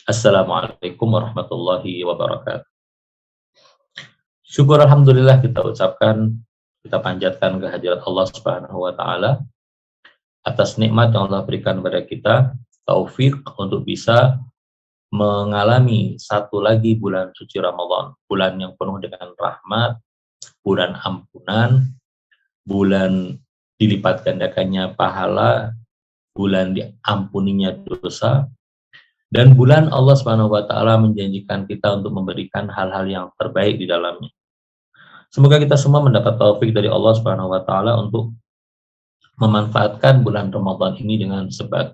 Assalamualaikum warahmatullahi wabarakatuh. Syukur alhamdulillah kita ucapkan, kita panjatkan kehadirat Allah Subhanahu wa taala atas nikmat yang Allah berikan kepada kita, taufik untuk bisa mengalami satu lagi bulan suci Ramadan, bulan yang penuh dengan rahmat, bulan ampunan, bulan dilipat gandakannya pahala, bulan diampuninya dosa, dan bulan Allah Subhanahu wa taala menjanjikan kita untuk memberikan hal-hal yang terbaik di dalamnya. Semoga kita semua mendapat taufik dari Allah Subhanahu wa taala untuk memanfaatkan bulan Ramadan ini dengan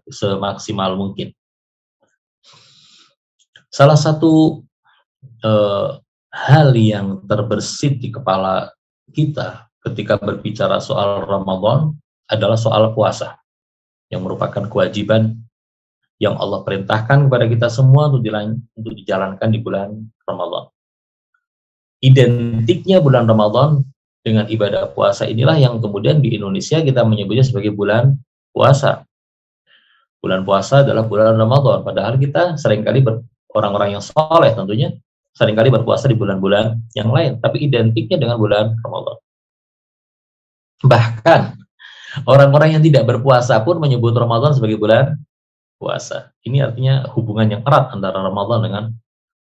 semaksimal mungkin. Salah satu hal yang terbersit di kepala kita ketika berbicara soal Ramadan adalah soal puasa, yang merupakan kewajiban yang Allah perintahkan kepada kita semua untuk dijalankan di bulan Ramadan. Identiknya bulan Ramadan dengan ibadah puasa inilah yang kemudian di Indonesia kita menyebutnya sebagai bulan puasa. Bulan puasa adalah bulan Ramadan, padahal kita seringkali orang-orang yang soleh tentunya seringkali berpuasa di bulan-bulan yang lain, tapi identiknya dengan bulan Ramadan. Bahkan orang-orang yang tidak berpuasa pun menyebut Ramadan sebagai bulan puasa. Ini artinya hubungan yang erat antara Ramadan dengan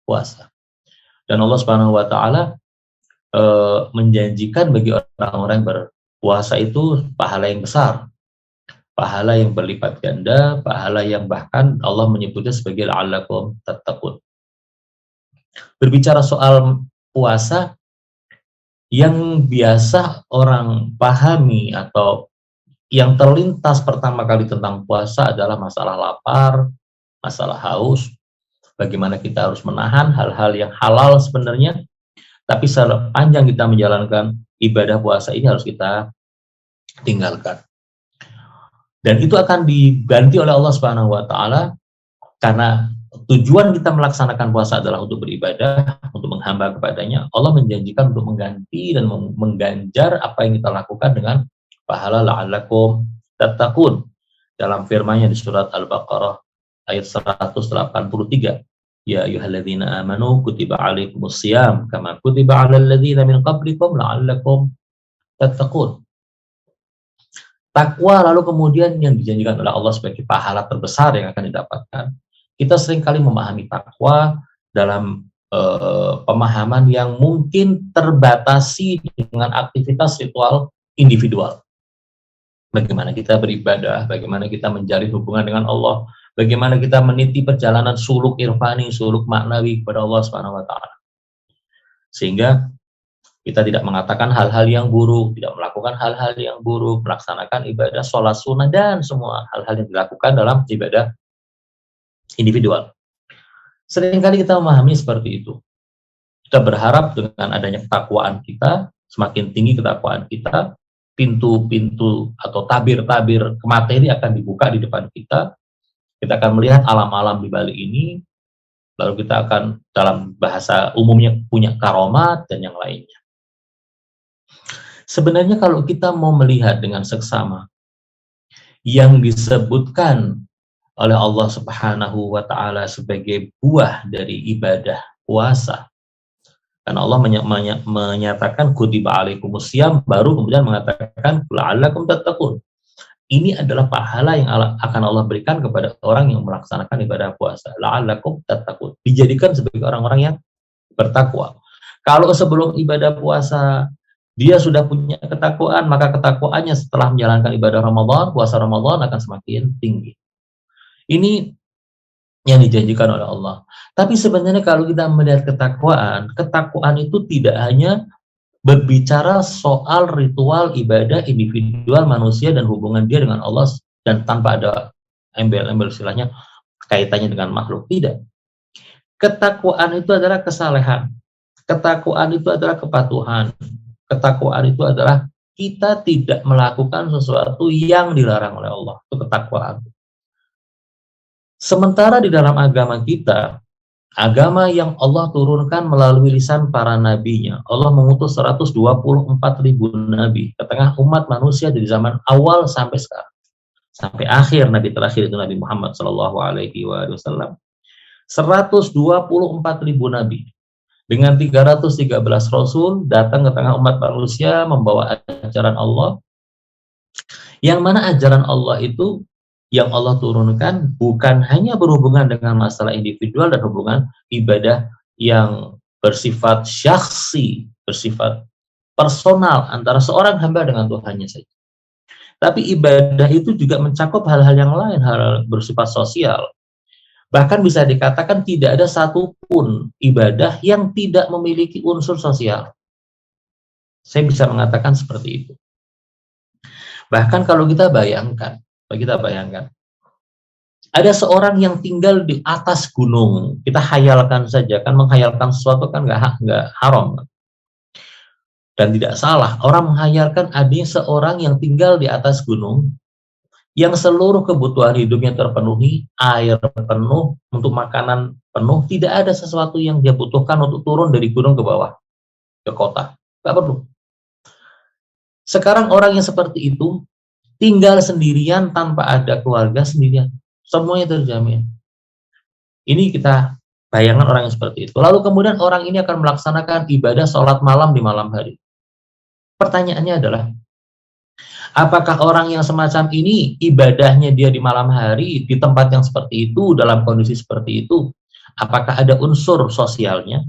puasa. Dan Allah Subhanahu wa taala menjanjikan bagi orang-orang yang berpuasa itu pahala yang besar, pahala yang berlipat ganda, pahala yang bahkan Allah menyebutnya sebagai la'allakum tattaqun. Berbicara soal puasa, yang biasa orang pahami atau yang terlintas pertama kali tentang puasa adalah masalah lapar, masalah haus, bagaimana kita harus menahan hal-hal yang halal sebenarnya, tapi sepanjang kita menjalankan ibadah puasa ini harus kita tinggalkan. Dan itu akan diganti oleh Allah Subhanahu wa taala, karena tujuan kita melaksanakan puasa adalah untuk beribadah, untuk menghamba kepadanya. Allah menjanjikan untuk mengganti dan mengganjar apa yang kita lakukan dengan pahala la'allakum tattaqun. Dalam firman-Nya di surat Al-Baqarah ayat 183. Ya ayyuhalladzina amanu kutiba alaikumus shiyam kama kutiba 'alal ladzina min qablikum la'allakum tattaqun. Takwa lalu kemudian yang dijanjikan oleh Allah sebagai pahala terbesar yang akan didapatkan. Kita seringkali memahami takwa dalam pemahaman yang mungkin terbatasi dengan aktivitas ritual individual. Bagaimana kita beribadah, bagaimana kita menjalin hubungan dengan Allah, bagaimana kita meniti perjalanan suluk irfani, suluk maknawi kepada Allah Subhanahu wa taala. Sehingga kita tidak mengatakan hal-hal yang buruk, tidak melakukan hal-hal yang buruk, melaksanakan ibadah sholat sunnah dan semua hal-hal yang dilakukan dalam ibadah individual. Seringkali kita memahami seperti itu. Kita berharap dengan adanya ketakwaan kita, semakin tinggi ketakwaan kita, pintu-pintu atau tabir-tabir materi akan dibuka di depan kita. Kita akan melihat alam-alam di balik ini, lalu kita akan dalam bahasa umumnya punya karomat dan yang lainnya. Sebenarnya kalau kita mau melihat dengan seksama yang disebutkan oleh Allah Subhanahu wa taala sebagai buah dari ibadah puasa, karena Allah menyatakan kutiba alaikumus shiyam, baru kemudian mengatakan la'allakum tattaqun. Ini adalah pahala yang akan Allah berikan kepada orang yang melaksanakan ibadah puasa. La'allakum tattaqun. Dijadikan sebagai orang-orang yang bertakwa. Kalau sebelum ibadah puasa dia sudah punya ketakwaan, maka ketakwaannya setelah menjalankan ibadah Ramadan, puasa Ramadan akan semakin tinggi. Ini yang dijanjikan oleh Allah. Tapi sebenarnya kalau kita melihat ketakwaan itu tidak hanya berbicara soal ritual ibadah individual manusia dan hubungan dia dengan Allah dan tanpa ada embel-embel istilahnya kaitannya dengan makhluk. Tidak. Ketakwaan itu adalah kesalehan. Ketakwaan itu adalah kepatuhan. Ketakwaan itu adalah kita tidak melakukan sesuatu yang dilarang oleh Allah. Itu ketakwaan. Sementara di dalam agama kita, agama yang Allah turunkan melalui lisan para nabinya, Allah mengutus 124.000 nabi ke tengah umat manusia dari zaman awal sampai sekarang. Sampai akhir nabi terakhir itu Nabi Muhammad SAW. 124.000 nabi dengan 313 rasul datang ke tengah umat manusia membawa ajaran Allah, yang mana ajaran Allah itu yang Allah turunkan bukan hanya berhubungan dengan masalah individual dan hubungan ibadah yang bersifat syakhsi, bersifat personal antara seorang hamba dengan Tuhannya saja. Tapi ibadah itu juga mencakup hal-hal yang lain, hal bersifat sosial. Bahkan bisa dikatakan tidak ada satupun ibadah yang tidak memiliki unsur sosial. Saya bisa mengatakan seperti itu. Bahkan kalau kita bayangkan, ada seorang yang tinggal di atas gunung, kita hayalkan saja, kan menghayalkan sesuatu kan nggak haram. Dan tidak salah, orang menghayalkan adanya seorang yang tinggal di atas gunung, yang seluruh kebutuhan hidupnya terpenuhi, air penuh, untuk makanan penuh, tidak ada sesuatu yang dia butuhkan untuk turun dari gunung ke bawah, ke kota. Nggak perlu. Sekarang orang yang seperti itu, tinggal sendirian tanpa ada keluarga, sendirian. Semuanya terjamin. Ini kita bayangkan orang yang seperti itu. Lalu kemudian orang ini akan melaksanakan ibadah sholat malam di malam hari. Pertanyaannya adalah, apakah orang yang semacam ini ibadahnya dia di malam hari, di tempat yang seperti itu, dalam kondisi seperti itu, apakah ada unsur sosialnya?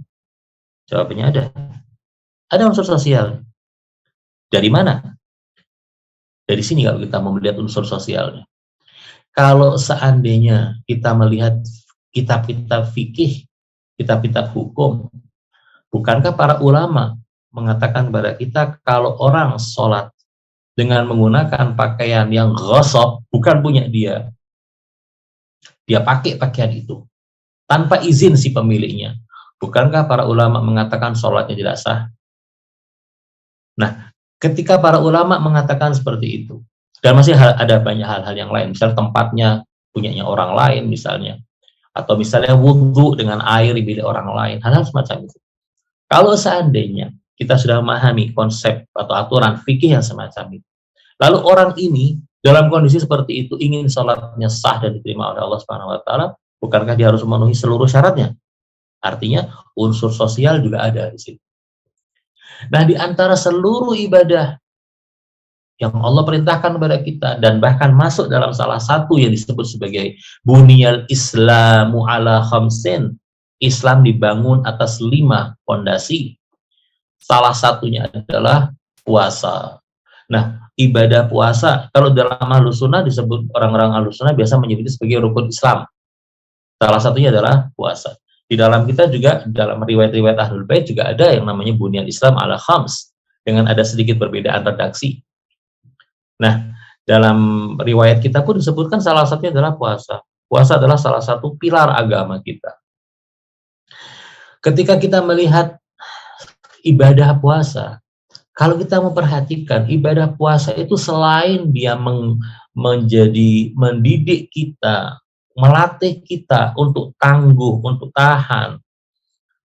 Jawabannya ada. Ada unsur sosial. Dari mana? Dari sini kalau kita melihat unsur sosialnya. Kalau seandainya kita melihat kitab-kitab fikih, kitab-kitab hukum, bukankah para ulama mengatakan kepada kita kalau orang sholat dengan menggunakan pakaian yang ghasab, bukan punya dia pakai pakaian itu tanpa izin si pemiliknya, bukankah para ulama mengatakan sholatnya tidak sah? Nah, ketika para ulama mengatakan seperti itu, dan masih ada banyak hal-hal yang lain, misalnya tempatnya punyanya orang lain misalnya, atau misalnya wudhu dengan air milik orang lain, hal-hal semacam itu. Kalau seandainya kita sudah memahami konsep atau aturan fikih yang semacam itu, lalu orang ini dalam kondisi seperti itu ingin sholatnya sah dan diterima oleh Allah Subhanahu Wa Taala, bukankah dia harus memenuhi seluruh syaratnya? Artinya unsur sosial juga ada di situ. Nah, di antara seluruh ibadah yang Allah perintahkan kepada kita, dan bahkan masuk dalam salah satu yang disebut sebagai Bunyal Islamu ala khamsin, Islam dibangun atas 5 fondasi. Salah satunya adalah puasa. Nah, ibadah puasa, kalau dalam Ahlus Sunnah disebut, orang-orang Ahlus Sunnah biasa menyebutnya sebagai rukun Islam. Salah satunya adalah puasa. Di dalam kita juga, dalam riwayat-riwayat Ahlul Bait juga ada yang namanya Bunyal Islam ala khams, dengan ada sedikit perbedaan redaksi. Nah, dalam riwayat kita pun disebutkan salah satunya adalah puasa. Puasa adalah salah satu pilar agama kita. Ketika kita melihat ibadah puasa, kalau kita memperhatikan ibadah puasa itu selain dia mendidik kita, melatih kita untuk tangguh, untuk tahan,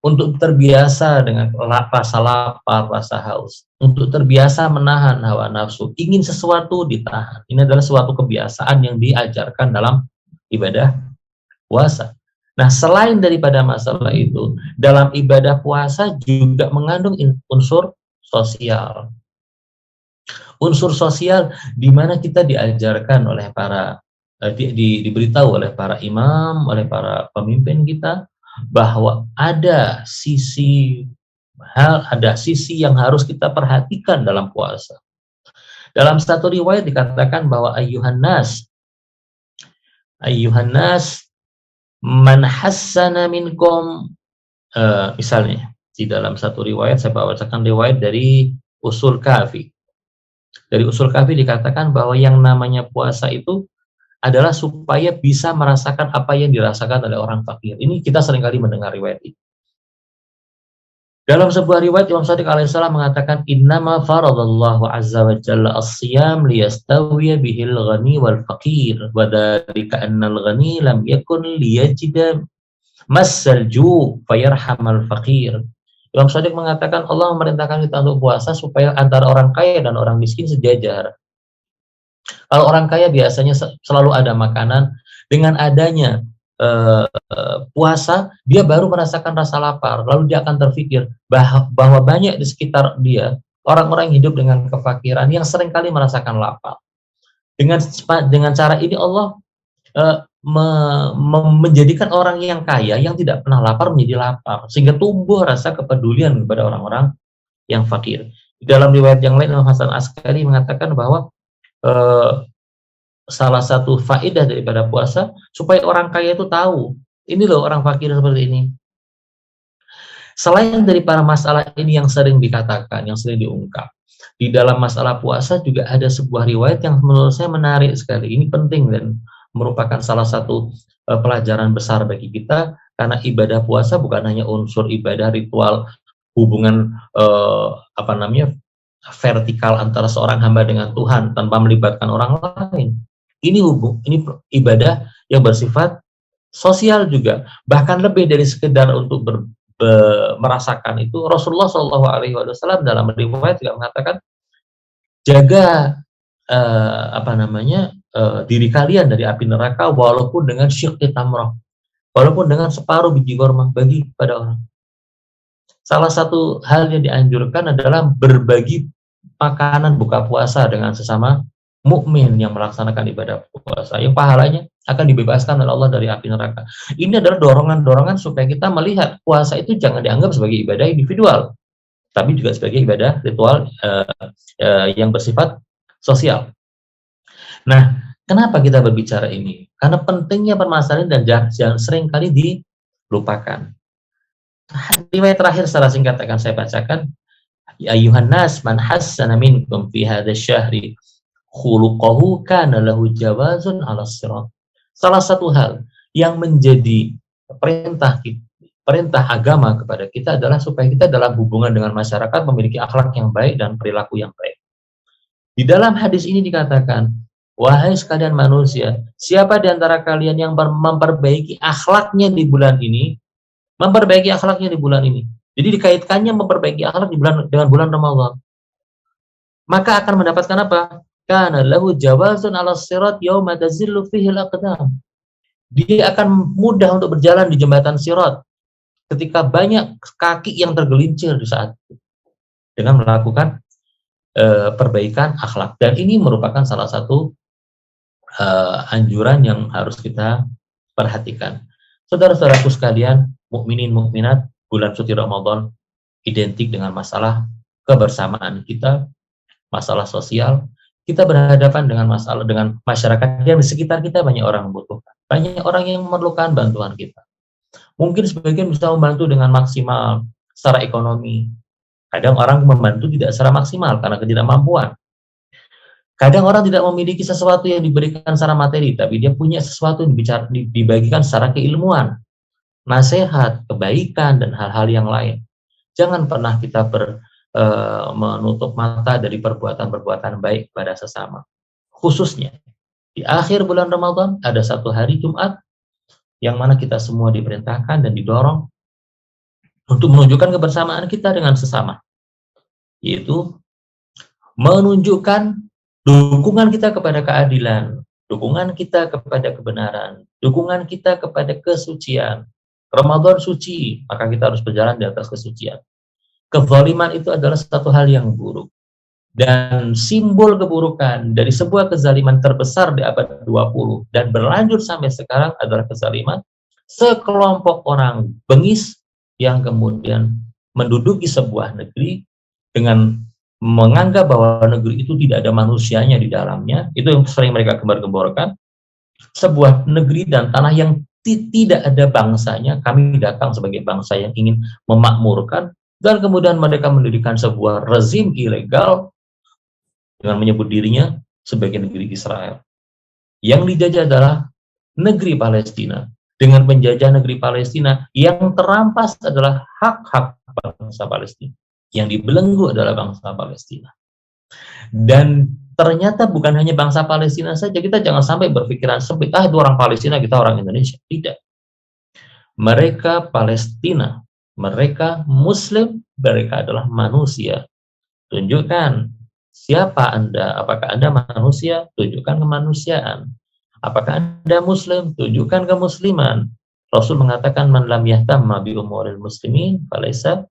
untuk terbiasa dengan rasa lapar, rasa haus, untuk terbiasa menahan hawa nafsu, ingin sesuatu ditahan. Ini adalah suatu kebiasaan yang diajarkan dalam ibadah puasa. Nah, selain daripada masalah itu, dalam ibadah puasa juga mengandung unsur sosial. Unsur sosial di mana kita diajarkan oleh para, diberitahu oleh para imam, oleh para pemimpin kita, bahwa ada sisi yang harus kita perhatikan dalam puasa. Dalam satu riwayat dikatakan bahwa ayyuhan nas man hassana minkum, misalnya di dalam satu riwayat, saya bacakan riwayat dari Usul Kafi. Dari Usul Kafi dikatakan bahwa yang namanya puasa itu adalah supaya bisa merasakan apa yang dirasakan oleh orang fakir. Ini kita seringkali mendengar riwayat ini. Dalam sebuah riwayat, Imam Shadiq alaihissalam mengatakan, innama faradallahu azza wa jalla as-siyam liyastawiya bihil ghani wal faqir, wa dhalika annal ghani lam yakun liyajida massal ju' fayarhamal faqir. Imam Shadiq mengatakan Allah memerintahkan kita untuk puasa supaya antara orang kaya dan orang miskin sejajar. Kalau orang kaya biasanya selalu ada makanan, dengan adanya puasa, dia baru merasakan rasa lapar, lalu dia akan terpikir bahwa banyak di sekitar dia orang-orang yang hidup dengan kefakiran yang seringkali merasakan lapar. Dengan cara ini Allah menjadikan orang yang kaya yang tidak pernah lapar menjadi lapar, sehingga tumbuh rasa kepedulian kepada orang-orang yang fakir. Di dalam riwayat yang lain, Imam Hasan Askari mengatakan bahwa salah satu faedah daripada puasa supaya orang kaya itu tahu, ini loh orang fakir seperti ini. Selain dari para masalah ini yang sering dikatakan, yang sering diungkap, di dalam masalah puasa juga ada sebuah riwayat yang menurut saya menarik sekali. Ini penting dan merupakan salah satu pelajaran besar bagi kita, karena ibadah puasa bukan hanya unsur ibadah ritual hubungan vertikal antara seorang hamba dengan Tuhan tanpa melibatkan orang lain. Ini ibadah yang bersifat sosial juga, bahkan lebih dari sekedar untuk merasakan itu. Rasulullah SAW dalam riwayat juga mengatakan, jaga diri kalian dari api neraka walaupun dengan syiqqi tamrah, walaupun dengan separuh biji kurma, bagi pada orang. Salah satu hal yang dianjurkan adalah berbagi makanan buka puasa dengan sesama mukmin yang melaksanakan ibadah puasa, yang pahalanya akan dibebaskan oleh Allah dari api neraka. Ini adalah dorongan-dorongan supaya kita melihat puasa itu jangan dianggap sebagai ibadah individual, tapi juga sebagai ibadah ritual yang bersifat sosial. Nah, kenapa kita berbicara ini? Karena pentingnya permasalahan dan jangan sering kali dilupakan. Riwayat terakhir secara singkat akan saya bacakan. Ya ayuhan nas man hassana minkum fi hadha syahri khuluquhu kana lahu jawazun 'ala sirat. Salah satu hal yang menjadi perintah agama kepada kita adalah supaya kita dalam hubungan dengan masyarakat memiliki akhlak yang baik dan perilaku yang baik. Di dalam hadis ini dikatakan, wahai sekalian manusia, siapa di antara kalian yang memperbaiki akhlaknya di bulan ini, jadi dikaitkannya memperbaiki akhlak dengan bulan Ramadan, maka akan mendapatkan apa? Kana lahu jawazun 'ala sirat yauma tazillu fihi al-aqdam. Dia akan mudah untuk berjalan di jembatan sirat ketika banyak kaki yang tergelincir di saat itu, dengan melakukan perbaikan akhlak. Dan ini merupakan salah satu anjuran yang harus kita perhatikan. Saudara-saudaraku sekalian, mukminin mukminat, bulan suci Ramadan identik dengan masalah kebersamaan kita, masalah sosial. Kita berhadapan dengan masalah dengan masyarakat yang di sekitar kita, banyak orang membutuhkan, banyak orang yang memerlukan bantuan kita. Mungkin sebagian bisa membantu dengan maksimal secara ekonomi. Kadang orang membantu tidak secara maksimal karena ketidakmampuan. Kadang orang tidak memiliki sesuatu yang diberikan secara materi, tapi dia punya sesuatu yang dibagikan secara keilmuan, nasihat, kebaikan, dan hal-hal yang lain. Jangan pernah kita menutup mata dari perbuatan-perbuatan baik pada sesama. Khususnya di akhir bulan Ramadan ada satu hari Jumat yang mana kita semua diperintahkan dan didorong untuk menunjukkan kebersamaan kita dengan sesama, yaitu menunjukkan dukungan kita kepada keadilan, dukungan kita kepada kebenaran, dukungan kita kepada kesucian. Ramadan suci, maka kita harus berjalan di atas kesucian. Kezaliman itu adalah satu hal yang buruk. Dan simbol keburukan dari sebuah kezaliman terbesar di abad 20 dan berlanjut sampai sekarang adalah kezaliman sekelompok orang bengis yang kemudian menduduki sebuah negeri dengan menganggap bahwa negeri itu tidak ada manusianya di dalamnya. Itu yang sering mereka gembar-gemborkan. Sebuah negeri dan tanah yang tidak ada bangsanya, kami datang sebagai bangsa yang ingin memakmurkan, dan kemudian mereka mendirikan sebuah rezim ilegal dengan menyebut dirinya sebagai negeri Israel. Yang dijajah adalah negeri Palestina. Dengan penjajah negeri Palestina, yang terampas adalah hak-hak bangsa Palestina. Yang dibelenggu adalah bangsa Palestina. Dan ternyata bukan hanya bangsa Palestina saja, kita jangan sampai berpikiran sempit, itu orang Palestina, kita orang Indonesia. Tidak. Mereka Palestina, mereka Muslim, mereka adalah manusia. Tunjukkan siapa Anda, apakah Anda manusia? Tunjukkan kemanusiaan. Apakah Anda muslim? Tunjukkan kemusliman. Rasul mengatakan man lam yahtamma bi umuril muslimin falaysa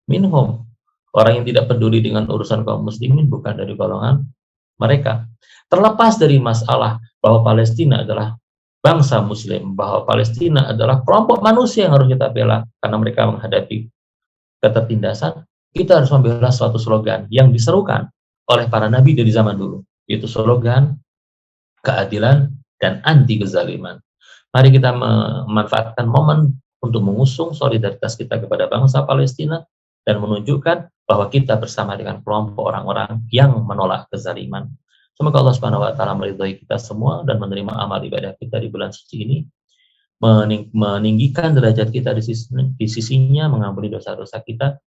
minhum. Orang yang tidak peduli dengan urusan kaum muslimin bukan dari golongan mereka. Terlepas dari masalah bahwa Palestina adalah bangsa muslim, bahwa Palestina adalah kelompok manusia yang harus kita bela karena mereka menghadapi ketertindasan, kita harus membela suatu slogan yang diserukan oleh para nabi dari zaman dulu, yaitu slogan keadilan dan anti kezaliman. Mari kita memanfaatkan momen untuk mengusung solidaritas kita kepada bangsa Palestina dan menunjukkan bahwa kita bersama dengan kelompok orang-orang yang menolak kezaliman. Semoga Allah Subhanahu wa taala meridhai kita semua dan menerima amal ibadah kita di bulan suci ini, meninggikan derajat kita di sisinya, mengampuni dosa-dosa kita,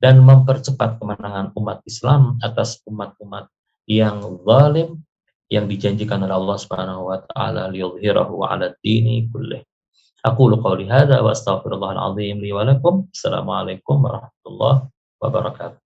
dan mempercepat kemenangan umat Islam atas umat-umat yang zalim yang dijanjikan oleh Allah Subhanahu wa taala liyudhhirahu 'ala ad-dini kullih. Aqulu qouli hadza wa astaghfirullahal azim li wa lakum. Assalamualaikum warahmatullahi wabarakatuh.